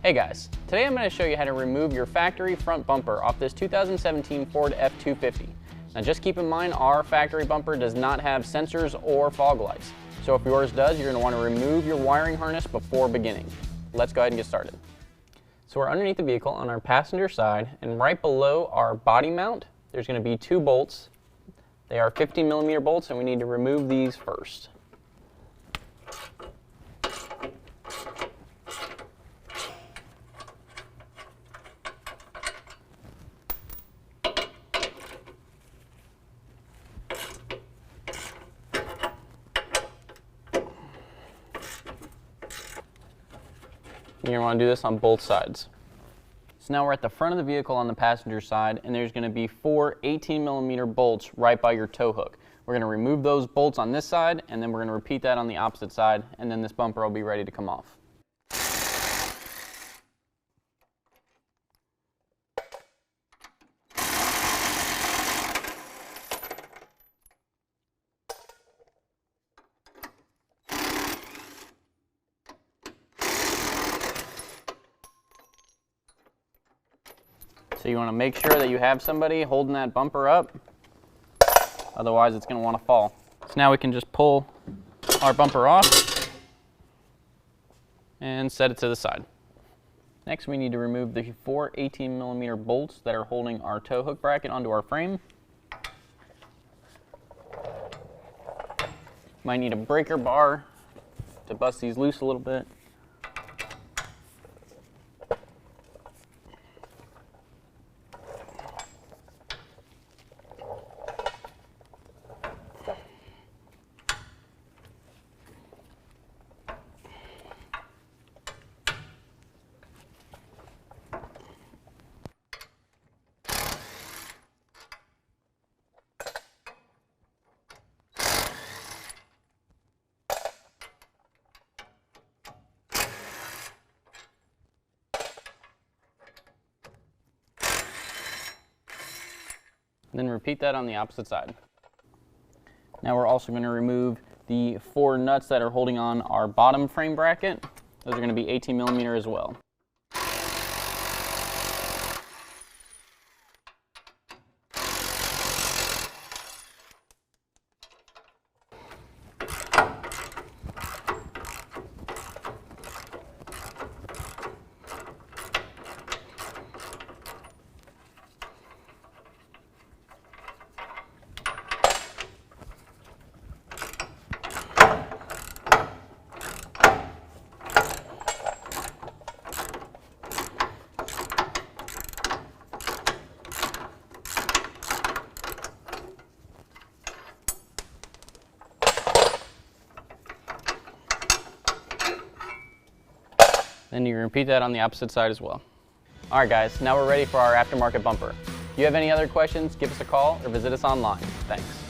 Hey guys, today I'm going to show you how to remove your factory front bumper off this 2017 Ford F-250. Now just keep in mind our factory bumper does not have sensors or fog lights. So if yours does, you're going to want to remove your wiring harness before beginning. Let's go ahead and get started. So we're underneath the vehicle on our passenger side, and right below our body mount there's going to be two bolts. They are 15mm bolts and we need to remove these first. You're going to want to do this on both sides. So now we're at the front of the vehicle on the passenger side, and there's going to be four 18mm bolts right by your tow hook. We're going to remove those bolts on this side, and then we're going to repeat that on the opposite side, and then this bumper will be ready to come off. So you want to make sure that you have somebody holding that bumper up, otherwise it's going to want to fall. So now we can just pull our bumper off and set it to the side. Next we need to remove the four 18mm bolts that are holding our tow hook bracket onto our frame. Might need a breaker bar to bust these loose a little bit. Then repeat that on the opposite side. Now we're also going to remove the four nuts that are holding on our bottom frame bracket. Those are going to be 18mm as well. Then you repeat that on the opposite side as well. Alright guys, now we're ready for our aftermarket bumper. If you have any other questions, give us a call or visit us online. Thanks.